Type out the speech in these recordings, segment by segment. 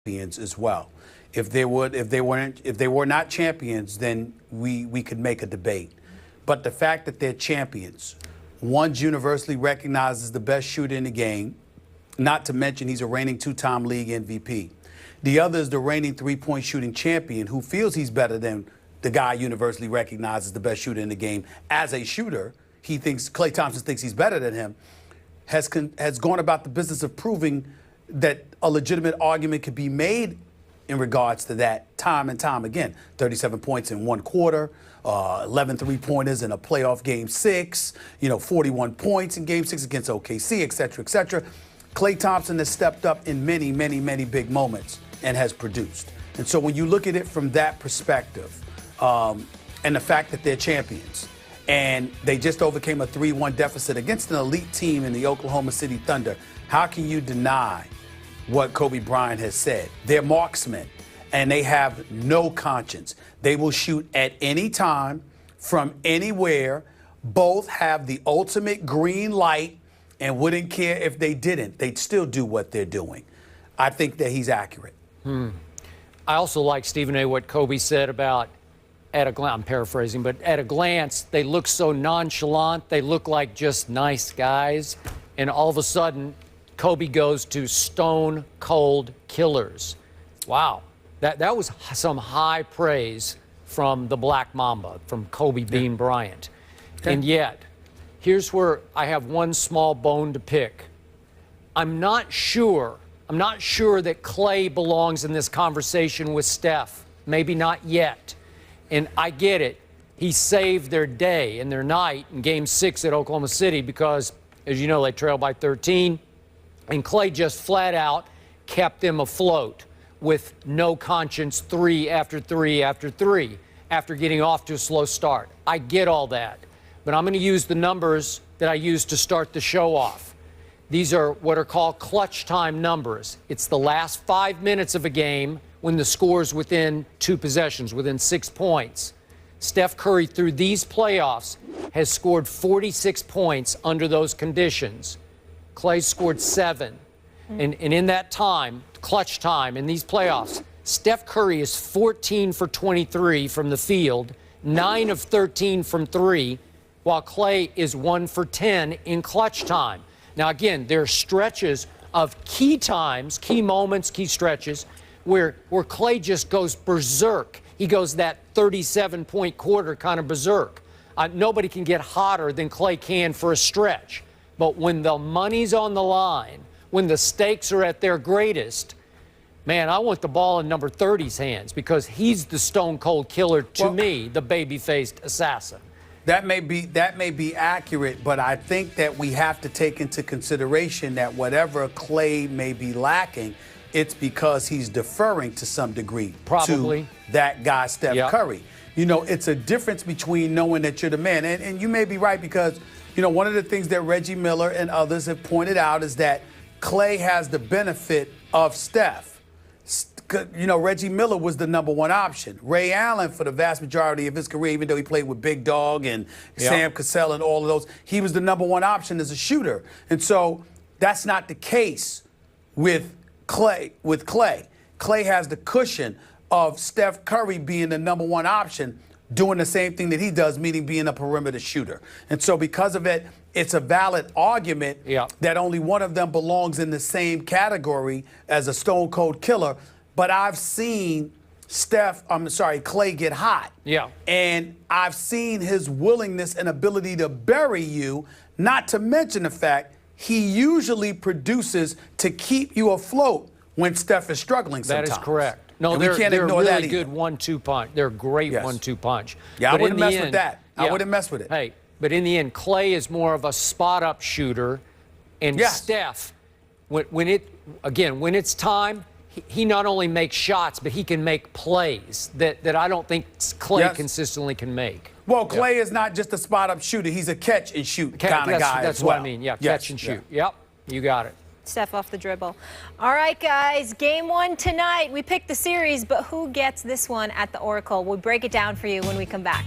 champions as well. If they were not champions, then we could make a debate. But the fact that they're champions, one's universally recognized as the best shooter in the game, not to mention he's a reigning two-time league MVP. The other is the reigning three-point shooting champion who feels he's better than the guy universally recognized as the best shooter in the game. As a shooter, he thinks, Klay Thompson thinks he's better than him, has gone about the business of proving that a legitimate argument could be made in regards to that time and time again. 37 points in one quarter, 11 three-pointers in a playoff game 6, 41 points in game 6 against OKC, et cetera, et cetera. Klay Thompson has stepped up in many, many, many big moments and has produced. And so when you look at it from that perspective, and the fact that they're champions, and they just overcame a 3-1 deficit against an elite team in the Oklahoma City Thunder, how can you deny what Kobe Bryant has said? They're marksmen, and they have no conscience. They will shoot at any time, from anywhere. Both have the ultimate green light and wouldn't care if they didn't. They'd still do what they're doing. I think that he's accurate. I also like, Stephen A., what Kobe said about, at a glance, I'm paraphrasing, but at a glance, they look so nonchalant. They look like just nice guys. And all of a sudden, Kobe goes to stone cold killers. Wow. That was some high praise from the Black Mamba, from Kobe Bean Bryant. Okay. And yet, here's where I have one small bone to pick. I'm not sure that Klay belongs in this conversation with Steph. Maybe not yet. And I get it. He saved their day and their night in Game 6 at Oklahoma City because, as you know, they trailed by 13. And Klay just flat out kept them afloat with no conscience, 3 after 3 after 3, after getting off to a slow start. I get all that. But I'm going to use the numbers that I used to start the show off. These are what are called clutch time numbers. It's the last 5 minutes of a game when the score's within 2 possessions, within 6 points. Steph Curry, through these playoffs, has scored 46 points under those conditions. Klay scored 7. And in that time, clutch time, in these playoffs, Steph Curry is 14 for 23 from the field, 9 of 13 from 3, while Klay is 1 for 10 in clutch time. Now, again, there are stretches of key times, key moments, key stretches, where Klay just goes berserk. He goes that 37-point quarter kind of berserk. Nobody can get hotter than Klay can for a stretch. But when the money's on the line, when the stakes are at their greatest, man, I want the ball in number 30's hands because he's the stone-cold killer to me, the baby-faced assassin. That may be accurate, but I think that we have to take into consideration that whatever Klay may be lacking, it's because he's deferring to some degree to that guy, Steph Curry. It's a difference between knowing that you're the man. And you may be right because, one of the things that Reggie Miller and others have pointed out is that Klay has the benefit of Steph. Reggie Miller was the #1 option. Ray Allen, for the vast majority of his career, even though he played with Big Dog and Sam Cassell and all of those, he was the #1 option as a shooter. And so that's not the case with Klay. Klay has the cushion of Steph Curry being the #1 option, doing the same thing that he does, meaning being a perimeter shooter. And so because of it, it's a valid argument that only one of them belongs in the same category as a stone-cold killer. But I've seen Klay get hot. And I've seen his willingness and ability to bury you, not to mention the fact he usually produces to keep you afloat when Steph is struggling sometimes. That is correct. No, they're a really good 1-2 punch. They're a great 1-2 punch. Yeah, I wouldn't mess with that. I wouldn't mess with it. Hey, but in the end, Klay is more of a spot-up shooter. And Steph, when it's time, he not only makes shots, but he can make plays that I don't think Klay consistently can make. Well, Klay is not just a spot-up shooter. He's a catch-and-shoot kind of guy That's as well. What I mean. Catch and shoot. Yep, you got it. Steph off the dribble. All right, guys, game 1 tonight. We picked the series, but who gets this one at the Oracle? We'll break it down for you when we come back.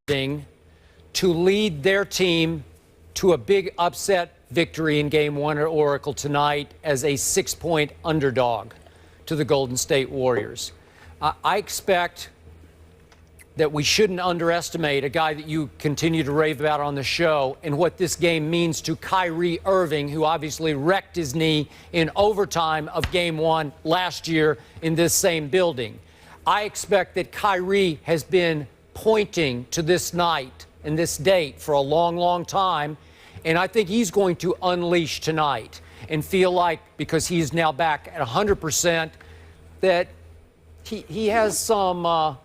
To lead their team to a big upset victory in Game 1 at Oracle tonight as a 6-point underdog to the Golden State Warriors. I expect that we shouldn't underestimate a guy that you continue to rave about on the show and what this game means to Kyrie Irving, who obviously wrecked his knee in overtime of Game 1 last year in this same building. I expect that Kyrie has been pointing to this night and this date for a long, long time, and I think he's going to unleash tonight and feel like, because he's now back at 100%, that he has some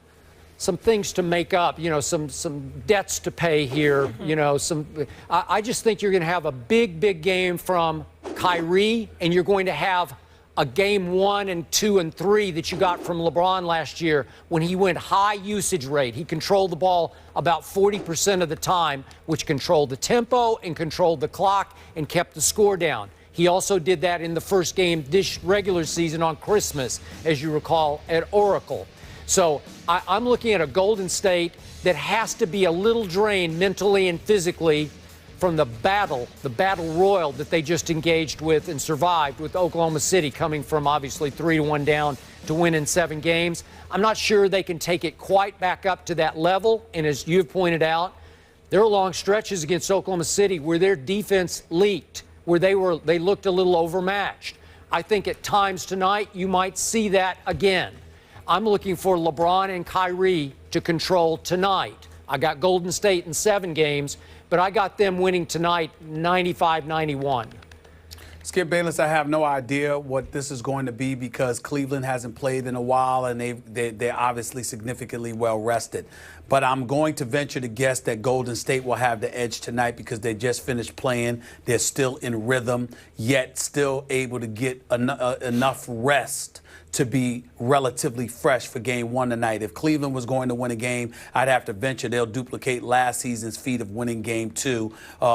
things to make up, some debts to pay here, I just think you're going to have a big, big game from Kyrie, and you're going to have a Game 1 and 2 and 3 that you got from LeBron last year when he went high usage rate. He controlled the ball about 40% of the time, which controlled the tempo and controlled the clock and kept the score down. He also did that in the first game this regular season on Christmas, as you recall, at Oracle. So I'm looking at a Golden State that has to be a little drained mentally and physically from the battle royal that they just engaged with and survived with Oklahoma City, coming from obviously 3-1 down to win in 7 games. I'm not sure they can take it quite back up to that level. And as you've pointed out, there are long stretches against Oklahoma City where their defense leaked, where they looked a little overmatched. I think at times tonight you might see that again. I'm looking for LeBron and Kyrie to control tonight. I got Golden State in 7 games, but I got them winning tonight 95-91. Skip Bayless, I have no idea what this is going to be because Cleveland hasn't played in a while and they're obviously significantly well rested. But I'm going to venture to guess that Golden State will have the edge tonight because they just finished playing. They're still in rhythm, yet still able to get enough rest to be relatively fresh for Game 1 tonight. If Cleveland was going to win a game, I'd have to venture they'll duplicate last season's feat of winning Game 2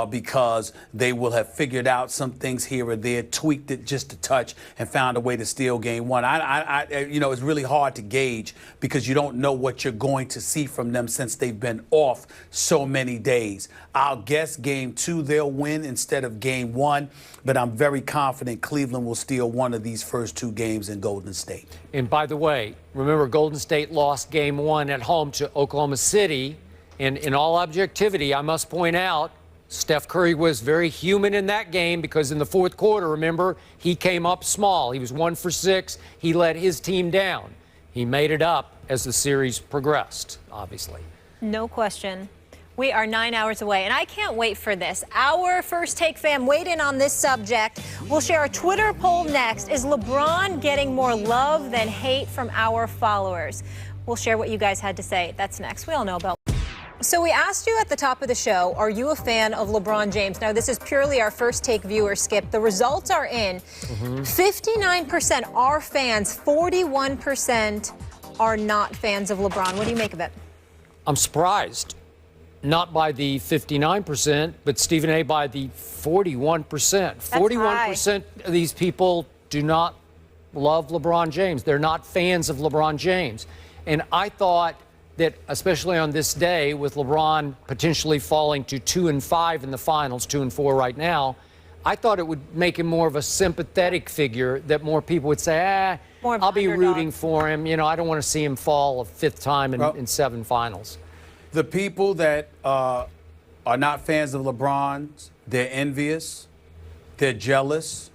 because they will have figured out some things here or there, tweaked it just a touch, and found a way to steal Game 1. It's really hard to gauge because you don't know what you're going to see from them since they've been off so many days. I'll guess Game 2 they'll win instead of Game 1, but I'm very confident Cleveland will steal one of these first 2 games in Golden State. And by the way, remember Golden State lost Game 1 at home to Oklahoma City. And in all objectivity, I must point out, Steph Curry was very human in that game because in the fourth quarter, remember, he came up small. He was 1 for 6. He let his team down. He made it up as the series progressed, obviously. No question. We are 9 hours away, and I can't wait for this. Our First Take fam weighed in on this subject. We'll share a Twitter poll next. Is LeBron getting more love than hate from our followers? We'll share what you guys had to say. That's next. We all know about. So we asked you at the top of the show, are you a fan of LeBron James? Now, this is purely our First Take viewer, Skip. The results are in. 59% are fans. 41% are not fans of LeBron. What do you make of it? I'm surprised. Not by the 59%, but Stephen A. by the 41%. 41% of these people do not love LeBron James. They're not fans of LeBron James. And I thought that, especially on this day, with LeBron potentially falling to 2-5 in the finals, 2-4 right now, I thought it would make him more of a sympathetic figure, that more people would say, I'll be rooting for him. I don't want to see him fall a 5th time in 7 finals. The people that are not fans of LeBron, they're envious, they're jealous,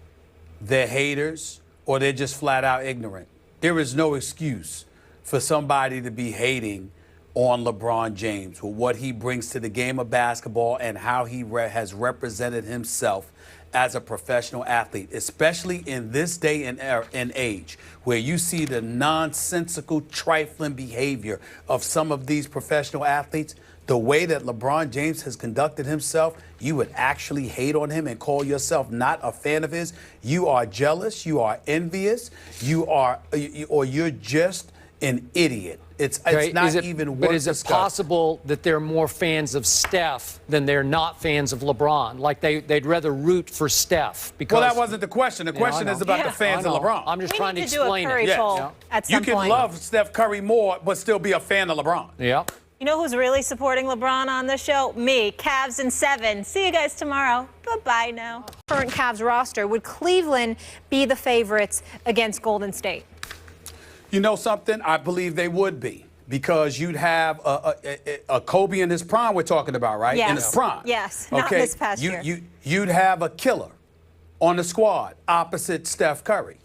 they're haters, or they're just flat out ignorant. There is no excuse for somebody to be hating on LeBron James with what he brings to the game of basketball and how he has represented himself as a professional athlete, especially in this day and age where you see the nonsensical, trifling behavior of some of these professional athletes. The way that LeBron James has conducted himself, you would actually hate on him and call yourself not a fan of his. You are jealous, you are envious, or you're just an idiot. It's not even worth But is it possible that they're more fans of Steph than they're not fans of LeBron? Like they'd rather root for Steph? Because, well, that wasn't the question. The question is about the fans of LeBron. I'm just trying to explain it. Yeah. At some point. You can love Steph Curry more, but still be a fan of LeBron. Yeah. You know who's really supporting LeBron on this show? Me, Cavs in 7. See you guys tomorrow. Bye-bye now. Current Cavs roster, would Cleveland be the favorites against Golden State? You know something? I believe they would be, because you'd have a Kobe in his prime we're talking about, right? Yes. In his prime. Yes, not this past year. You'd have a killer on the squad opposite Steph Curry.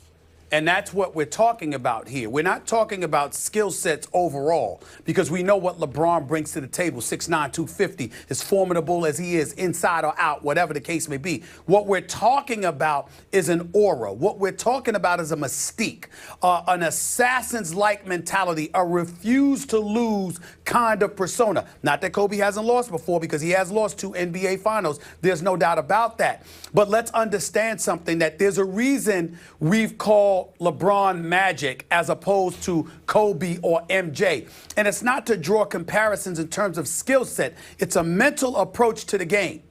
And that's what we're talking about here. We're not talking about skill sets overall, because we know what LeBron brings to the table. 6'9", 250, as formidable as he is, inside or out, whatever the case may be. What we're talking about is an aura. What we're talking about is a mystique, an assassin's-like mentality, a refuse-to-lose kind of persona. Not that Kobe hasn't lost before, because he has lost 2 NBA Finals. There's no doubt about that. But let's understand something, that there's a reason we've called LeBron Magic as opposed to Kobe or MJ. And it's not to draw comparisons in terms of skill set. It's a mental approach to the game.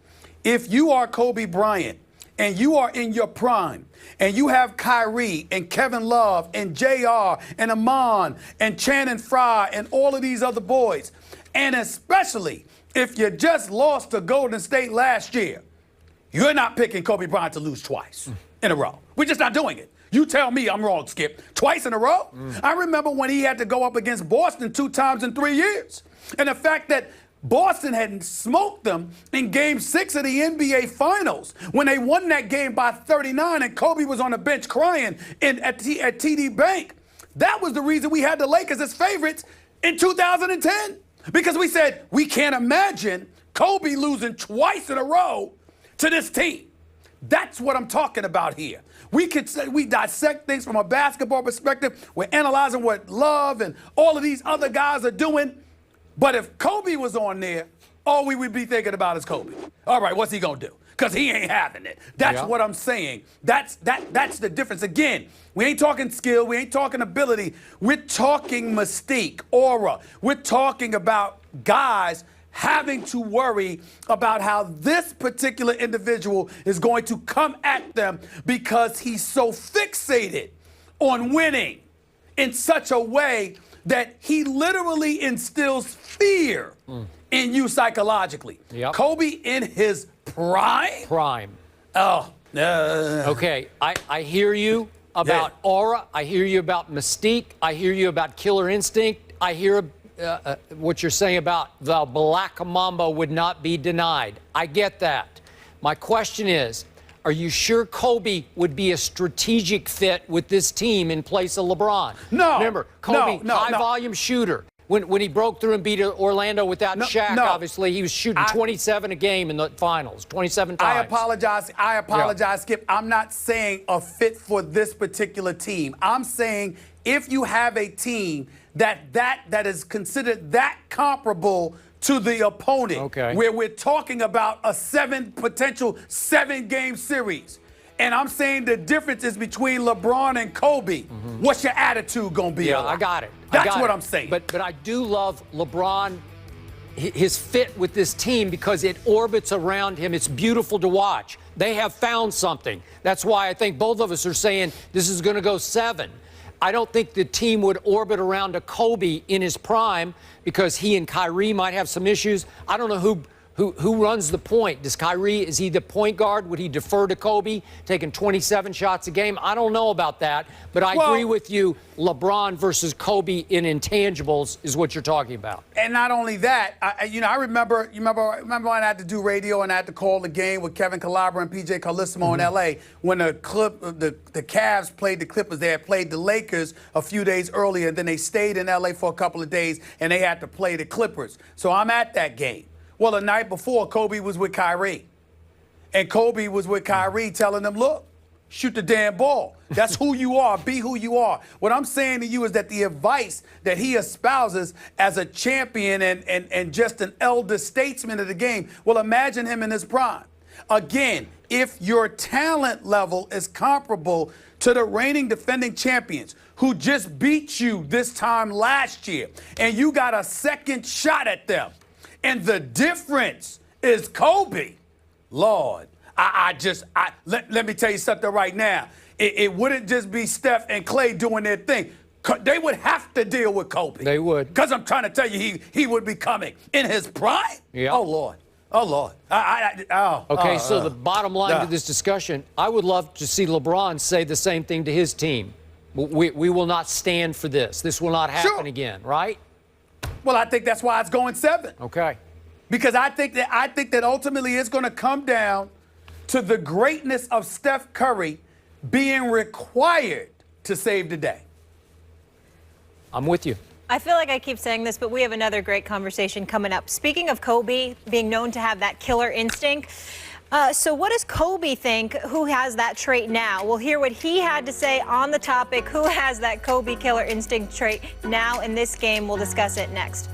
If you are Kobe Bryant and you are in your prime and you have Kyrie and Kevin Love and JR and Amon and Channing Frye and all of these other boys, and especially if you just lost to Golden State last year, you're not picking Kobe Bryant to lose twice in a row. We're just not doing it. You tell me I'm wrong, Skip. Twice in a row? I remember when he had to go up against Boston 2 times in 3 years. And the fact that Boston had smoked them in Game 6 of the NBA Finals when they won that game by 39 and Kobe was on the bench crying at TD Bank. That was the reason we had the Lakers as favorites in 2010. Because we said, we can't imagine Kobe losing twice in a row to this team. That's what I'm talking about here. We dissect things from a basketball perspective. We're analyzing what Love and all of these other guys are doing. But if Kobe was on there, all we would be thinking about is Kobe. All right, what's he gonna do? Because he ain't having it. That's what I'm saying. That's the difference. Again, we ain't talking skill. We ain't talking ability. We're talking mystique, aura. We're talking about guys having to worry about how this particular individual is going to come at them because he's so fixated on winning in such a way that he literally instills fear in you psychologically. Kobe in his prime? Oh. Okay, I hear you about aura. I hear you about mystique. I hear you about killer instinct. I hear what you're saying about the Black Mamba would not be denied. I get that. My question is, are you sure Kobe would be a strategic fit with this team in place of LeBron? No. Remember, Kobe, high-volume shooter. When he broke through and beat Orlando without Shaq, obviously, he was shooting 27 a game in the finals, 27 times. I apologize, Skip. I'm not saying a fit for this particular team. I'm saying if you have a team that is considered that comparable to the opponent, where we're talking about a potential 7-game series. And I'm saying the difference is between LeBron and Kobe. What's your attitude going to be? I got it. That's what I'm saying. But I do love LeBron, his fit with this team, because it orbits around him. It's beautiful to watch. They have found something. That's why I think both of us are saying this is going to go 7. I don't think the team would orbit around a Kobe in his prime because he and Kyrie might have some issues. I don't know who runs the point. Is he the point guard? Would he defer to Kobe, taking 27 shots a game? I don't know about that, but I agree with you. LeBron versus Kobe in intangibles is what you're talking about. And not only that, I remember when I had to do radio and I had to call the game with Kevin Calabria and PJ Carlissimo in L.A. when the Cavs played the Clippers. They had played the Lakers a few days earlier, and then they stayed in L.A. for a couple of days, and they had to play the Clippers. So I'm at that game. Well, the night before, Kobe was with Kyrie. And Kobe was with Kyrie telling them, look, shoot the damn ball. That's who you are. Be who you are. What I'm saying to you is that the advice that he espouses as a champion and just an elder statesman of the game, well, imagine him in his prime. Again, if your talent level is comparable to the reigning defending champions who just beat you this time last year, and you got a second shot at them, and the difference is Kobe, Lord, let me tell you something right now. It wouldn't just be Steph and Klay doing their thing. They would have to deal with Kobe. They would. Because I'm trying to tell you, he would be coming in his prime. Yeah. Oh, Lord. Oh, Lord. Okay, so the bottom line to this discussion, I would love to see LeBron say the same thing to his team. We will not stand for this. This will not happen again, right? Well, I think that's why it's going 7. Okay. Because I think that ultimately it's going to come down to the greatness of Steph Curry being required to save the day. I'm with you. I feel like I keep saying this, but we have another great conversation coming up. Speaking of Kobe being known to have that killer instinct, so what does Kobe think? Who has that trait now? We'll hear what he had to say on the topic. Who has that Kobe killer instinct trait now in this game? We'll discuss it next.